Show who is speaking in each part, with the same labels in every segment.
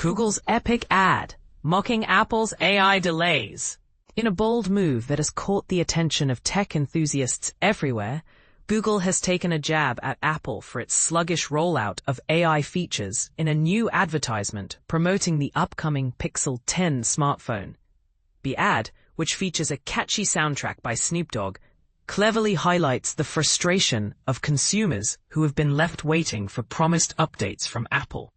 Speaker 1: Google's epic ad, mocking Apple's AI delays. In a bold move that has caught the attention of tech enthusiasts everywhere, Google has taken a jab at Apple for its sluggish rollout of AI features in a new advertisement promoting the upcoming Pixel 10 smartphone. The ad, which features a catchy soundtrack by Snoop Dogg, cleverly highlights the frustration of consumers who have been left waiting for promised updates from Apple.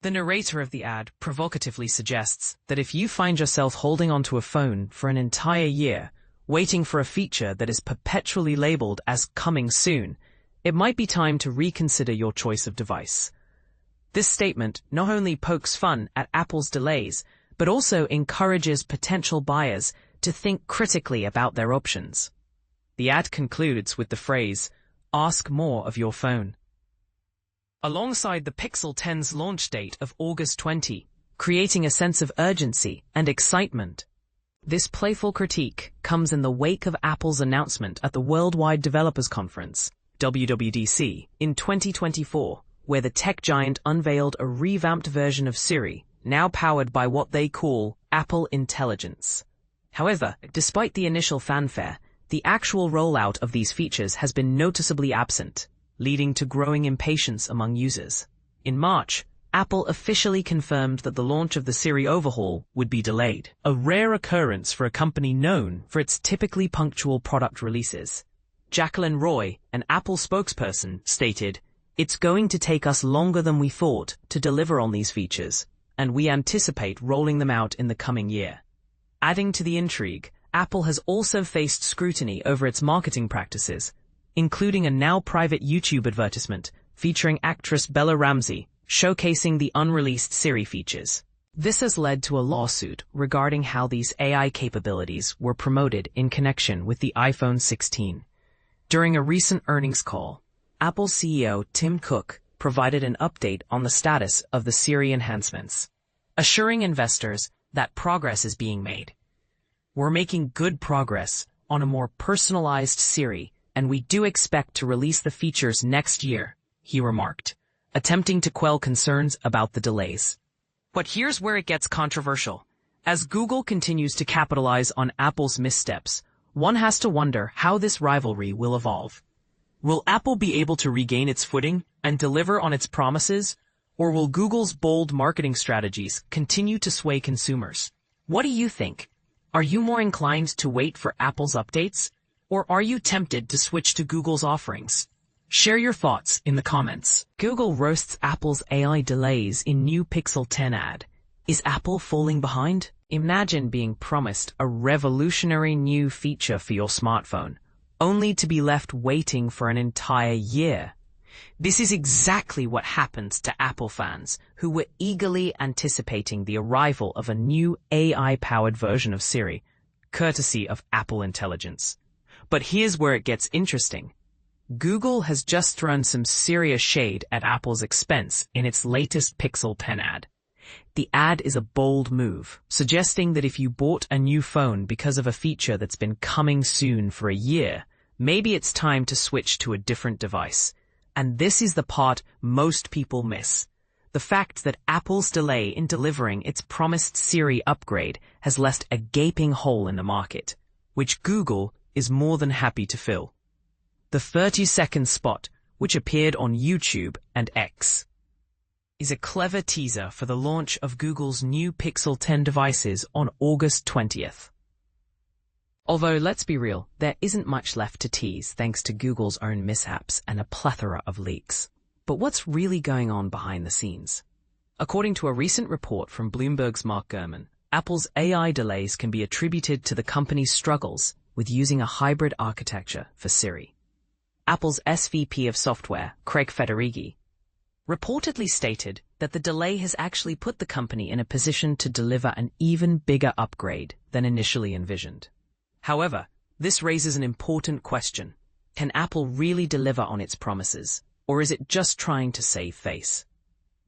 Speaker 1: The narrator of the ad provocatively suggests that if you find yourself holding onto a phone for an entire year, waiting for a feature that is perpetually labeled as coming soon, it might be time to reconsider your choice of device. This statement not only pokes fun at Apple's delays, but also encourages potential buyers to think critically about their options. The ad concludes with the phrase, "Ask more of your phone." Alongside the Pixel 10's launch date of August 20, creating a sense of urgency and excitement. This playful critique comes in the wake of Apple's announcement at the Worldwide Developers Conference, WWDC, in 2024, where the tech giant unveiled a revamped version of Siri, now powered by what they call Apple Intelligence. However, despite the initial fanfare, the actual rollout of these features has been noticeably absent, leading to growing impatience among users. In March, Apple officially confirmed that the launch of the Siri overhaul would be delayed, a rare occurrence for a company known for its typically punctual product releases. Jacqueline Roy, an Apple spokesperson, stated, "It's going to take us longer than we thought to deliver on these features, and we anticipate rolling them out in the coming year." Adding to the intrigue, Apple has also faced scrutiny over its marketing practices, including a now private YouTube advertisement featuring actress Bella Ramsey, showcasing the unreleased Siri features. This has led to a lawsuit regarding how these AI capabilities were promoted in connection with the iPhone 16. During a recent earnings call, Apple CEO Tim Cook provided an update on the status of the Siri enhancements, assuring investors that progress is being made. "We're making good progress on a more personalized Siri, and we do expect to release the features next year," he remarked, attempting to quell concerns about the delays. But here's where it gets controversial. As Google continues to capitalize on Apple's missteps, one has to wonder how this rivalry will evolve. Will Apple be able to regain its footing and deliver on its promises, or will Google's bold marketing strategies continue to sway consumers? What do you think? Are you more inclined to wait for Apple's updates, or are you tempted to switch to Google's offerings? Share your thoughts in the comments. Google roasts Apple's AI delays in new Pixel 10 ad. Is Apple falling behind? Imagine being promised a revolutionary new feature for your smartphone, only to be left waiting for an entire year. This is exactly what happened to Apple fans who were eagerly anticipating the arrival of a new AI-powered version of Siri, courtesy of Apple Intelligence. But here's where it gets interesting. Google has just thrown some serious shade at Apple's expense in its latest Pixel 10 ad. The ad is a bold move, suggesting that if you bought a new phone because of a feature that's been coming soon for a year, maybe it's time to switch to a different device. And this is the part most people miss. The fact that Apple's delay in delivering its promised Siri upgrade has left a gaping hole in the market, which Google is more than happy to fill. The 30-second spot, which appeared on YouTube and X, is a clever teaser for the launch of Google's new Pixel 10 devices on August 20th. Although, let's be real, there isn't much left to tease thanks to Google's own mishaps and a plethora of leaks. But what's really going on behind the scenes? According to a recent report from Bloomberg's Mark Gurman, Apple's AI delays can be attributed to the company's struggles with using a hybrid architecture for Siri. Apple's SVP of software, Craig Federighi, reportedly stated that the delay has actually put the company in a position to deliver an even bigger upgrade than initially envisioned. However, this raises an important question. Can Apple really deliver on its promises, or is it just trying to save face?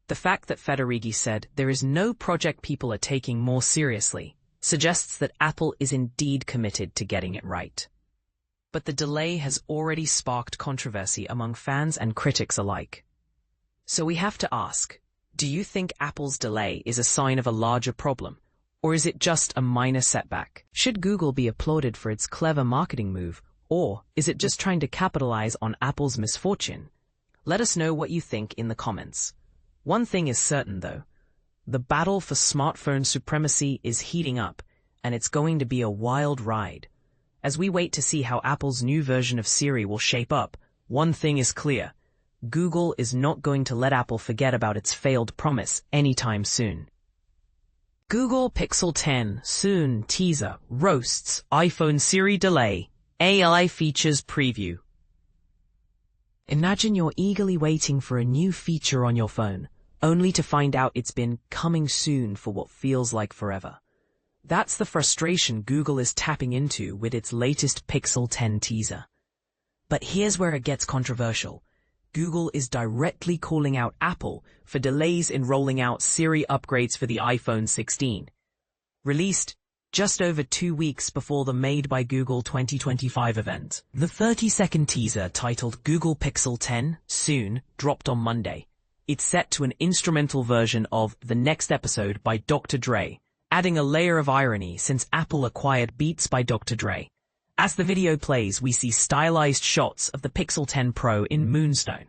Speaker 1: The fact that Federighi said there is no project people are taking more seriously suggests that Apple is indeed committed to getting it right. But the delay has already sparked controversy among fans and critics alike. So we have to ask, Do you think Apple's delay is a sign of a larger problem? Or is it just a minor setback? Should Google be applauded for its clever marketing move, or is it just trying to capitalize on Apple's misfortune? Let us know what you think in the comments. One thing is certain though, the battle for smartphone supremacy is heating up, and it's going to be a wild ride. As we wait to see how Apple's new version of Siri will shape up, one thing is clear. Google is not going to let Apple forget about its failed promise anytime soon. Google Pixel 10 soon teaser roasts iPhone Siri delay, AI features preview. Imagine you're eagerly waiting for a new feature on your phone, only to find out it's been coming soon for what feels like forever. That's the frustration Google is tapping into with its latest Pixel 10 teaser. But here's where it gets controversial. Google is directly calling out Apple for delays in rolling out Siri upgrades for the iPhone 16. Released just over 2 weeks before the Made by Google 2025 event, the 30-second teaser titled Google Pixel 10 Soon dropped on Monday. It's set to an instrumental version of The Next Episode by Dr. Dre, adding a layer of irony since Apple acquired Beats by Dr. Dre. As the video plays, we see stylized shots of the Pixel 10 Pro in Moonstone.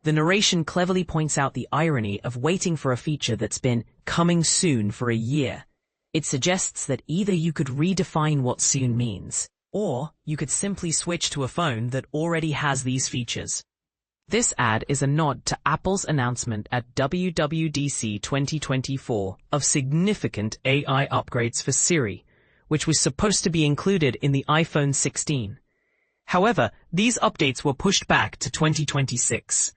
Speaker 1: The narration cleverly points out the irony of waiting for a feature that's been coming soon for a year. It suggests that either you could redefine what soon means, or you could simply switch to a phone that already has these features. This ad is a nod to Apple's announcement at WWDC 2024 of significant AI upgrades for Siri, which was supposed to be included in the iPhone 16. However, these updates were pushed back to 2026.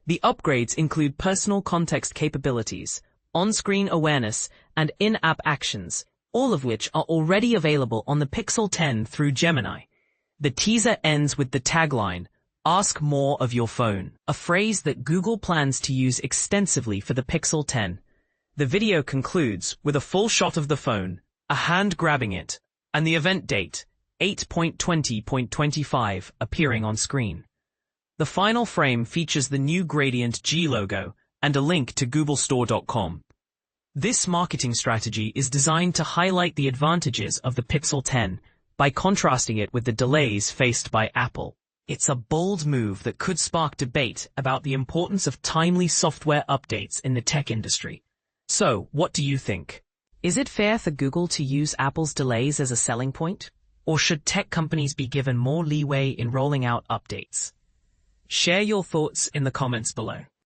Speaker 1: The upgrades include personal context capabilities, on-screen awareness, and in-app actions, all of which are already available on the Pixel 10 through Gemini. The teaser ends with the tagline, "Ask more of your phone," a phrase that Google plans to use extensively for the Pixel 10. The video concludes with a full shot of the phone, a hand grabbing it, and the event date, 8.20.25, appearing on screen. The final frame features the new Gradient G logo and a link to googlestore.com. This marketing strategy is designed to highlight the advantages of the Pixel 10 by contrasting it with the delays faced by Apple. It's a bold move that could spark debate about the importance of timely software updates in the tech industry. So, what do you think? Is it fair for Google to use Apple's delays as a selling point? Or should tech companies be given more leeway in rolling out updates? Share your thoughts in the comments below.